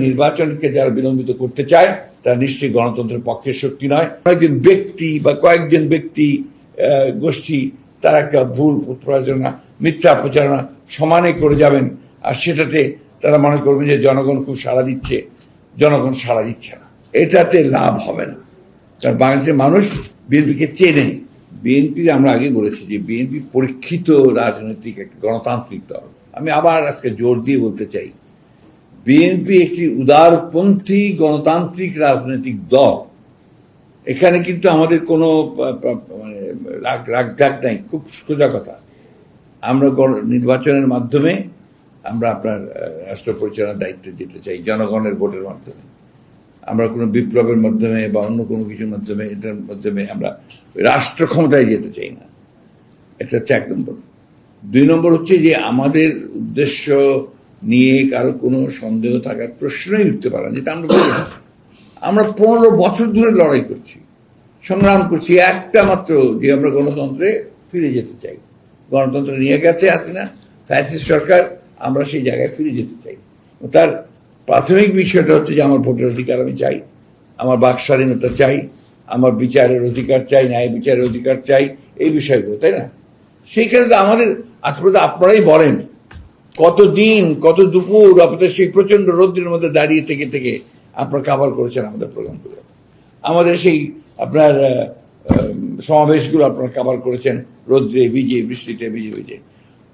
নির্বাচনকে যারা বিলম্বিত করতে চায় তারা নিশ্চয়ই গণতন্ত্রের পক্ষের শক্তি নয়। কয়েকজন ব্যক্তি বা কয়েকজন ব্যক্তি গোষ্ঠী তারা একটা ভুল প্রচারণা, মিথ্যা প্রচারণা সমানে করে যাবেন, আর সেটাতে তারা মনে করবেন যে জনগণ খুব সাড়া দিচ্ছে। জনগণ সাড়া দিচ্ছে না, এটাতে লাভ হবে না। কারণ বাংলাদেশের মানুষ বিএনপিকে চেনে। বিএনপি আমরা আগে বলেছি যে বিএনপি পরীক্ষিত রাজনৈতিক একটা গণতান্ত্রিক দল। আমি আবার আজকে জোর দিয়ে বলতে চাই, বিএনপি একটি উদারপন্থী গণতান্ত্রিক রাজনৈতিক দল। এখানে কিন্তু আমাদের কোনো মানে রাগঢাক নাই, খুব সোজা কথা। আমরা নির্বাচনের মাধ্যমে আমরা আপনার রাষ্ট্র পরিচালনার দায়িত্বে যেতে চাই, জনগণের ভোটের মাধ্যমে। আমরা কোনো বিপ্লবের মাধ্যমে বা অন্য কোনো কিছুর মাধ্যমে, এটার মাধ্যমে আমরা রাষ্ট্র ক্ষমতায় যেতে চাই না। এটা হচ্ছে 1 নম্বর। 2 নম্বর হচ্ছে যে আমাদের উদ্দেশ্য নিয়ে কারো কোনো সন্দেহ থাকার প্রশ্নই উঠতে পারে না, যেটা আমরা বলি। আমরা 15 বছর ধরে লড়াই করছি, সংগ্রাম করছি একটা মাত্র, যে আমরা গণতন্ত্রে ফিরে যেতে চাই। গণতন্ত্র নিয়ে গেছে হাসিনা, ফ্যাসিস্ট সরকার, আমরা সেই জায়গায় ফিরে যেতে চাই। তার প্রাথমিক বিষয়টা হচ্ছে যে আমার ভোটের অধিকার আমি চাই, আমার বাক স্বাধীনতা চাই, আমার বিচারের অধিকার চাই, ন্যায় বিচারের অধিকার চাই, এই বিষয়গুলো, তাই না? সেইখানে তো আমাদের আসলে আপনারাই বলেন কতদিন, কত দুপুর আপনাদের সেই প্রচন্ড রৌদ্রের মধ্যে দাঁড়িয়ে থেকে থেকে আপনারা কাভার করেছেন আমাদের প্রোগ্রামগুলো, আমাদের সেই আপনার সমাবেশগুলো আপনারা কাভার করেছেন রৌদ্রে ভিজে, বৃষ্টিতে ভিজে ভিজে।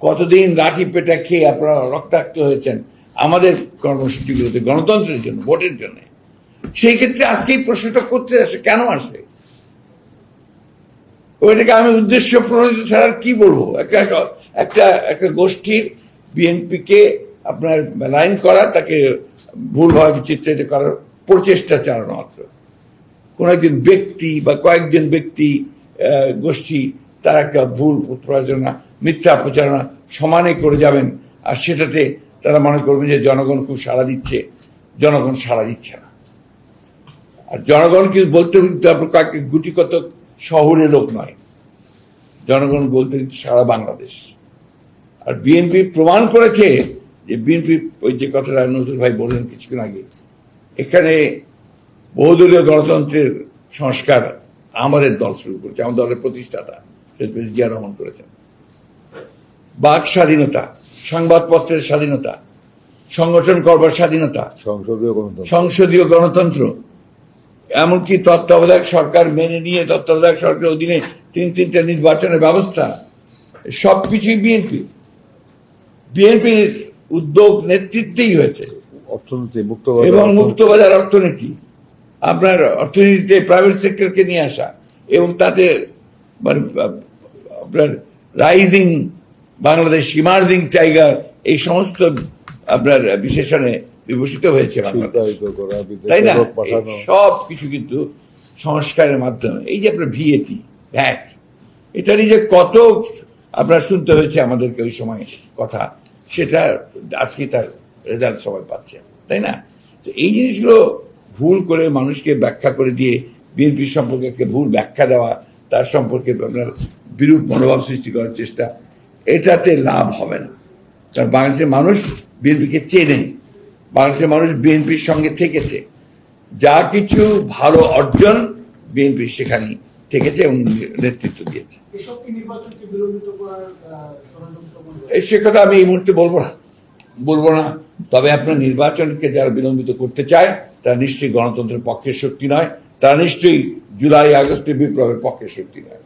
কতদিন লাঠি পেটা খেয়ে আপনারা রক্তাক্ত হয়েছেন আমাদের কর্মসূচিগুলোতে, গণতন্ত্রের জন্য, ভোটের জন্য। সেই ক্ষেত্রে আজকে এই প্রশ্নটা করতে আসে, কেন আসে? ওইটাকে আমি উদ্দেশ্য প্রণোদিত ছাড়া কি বলবো? একটা গোষ্ঠীর বিএনপিকে আপনার লাইন করা, তাকে ভুলভাবে চিত্রিত করার প্রচেষ্টা চালানো মাত্র। কোন একজন ব্যক্তি বা কয়েকজন ব্যক্তি গোষ্ঠী তারা একটা ভুল প্রচারণা, মিথ্যা প্রচারণা সমানে করে যাবেন, আর সেটাতে তারা মনে করবেন যে জনগণ খুব সাড়া দিচ্ছে। জনগণ সাড়া দিচ্ছে না। আর জনগণ কিন্তু বলতে কিন্তু আপনার কয়েকটি গুটিকত শহরের লোক নয়, জনগণ বলতে কিন্তু সারা বাংলাদেশ। আর বিএনপি প্রমাণ করেছে যে বিএনপি, ওই যে কথাটা নজরুল ভাই বললেন কিছুক্ষণ আগে, এখানে বহুদলীয় গণতন্ত্রের সংস্কার আমাদের দল শুরু করেছে, আমাদের দলের প্রতিষ্ঠাতা জিয়া রহমান করেছেন। বাক স্বাধীনতা, সংবাদপত্রের স্বাধীনতা, সংগঠন করবার স্বাধীনতা, সংসদীয় গণতন্ত্র, এমনকি তত্ত্বাবধায়ক সরকার মেনে নিয়ে তত্ত্বাবধায়ক সরকারের অধীনে 3টা নির্বাচনের ব্যবস্থা, সবকিছুই বিএনপির উদ্যোগ নেতৃত্বেই হয়েছে। অর্থনীতি এবং মুক্তবাজার অর্থনীতি, আপনার অর্থনীতিতে প্রাইভেট সেক্টরকে নিয়ে আসা, এবং তাতে মানে আপনার রাইজিং বাংলাদেশ, ইমার্জিং টাইগার, এই সমস্ত আপনার বিশেষণে বিভূষিত হয়েছে বাংলাদেশ, তাই না? সব কিছু কিন্তু সংস্কারের মাধ্যমে। এই যে আপনার ভ্যাট, এটা নিয়ে কত আপনার শুনতে হয়েছে আমাদেরকে ওই সময় কথা, সেটা আজকে তার রেজাল্ট সবাই পাচ্ছে, তাই না? তো এই জিনিসগুলো ভুল করে মানুষকে ব্যাখ্যা করে দিয়ে বিএনপি সম্পর্কে একটা ভুল ব্যাখ্যা দেওয়া, তার সম্পর্কে আপনার বিরূপ মনোভাব সৃষ্টি করার চেষ্টা, এটাতে লাভ হবে না। কারণ বাংলাদেশের মানুষ বিএনপিকে চেনে, বাংলাদেশের মানুষ বিএনপির সঙ্গে থেকেছে। যা কিছু ভালো অর্জন বিএনপি সেখানেই থেকেছে এবং নেতৃত্ব দিয়েছে। সে কথা আমি এই মুহূর্তে বলবো না। তবে আপনার নির্বাচনকে যারা বিলম্বিত করতে চায় তারা নিশ্চয়ই গণতন্ত্রের পক্ষের শক্তি নয়, তারা নিশ্চয়ই জুলাই আগস্টের বিপ্লবের পক্ষের শক্তি নয়।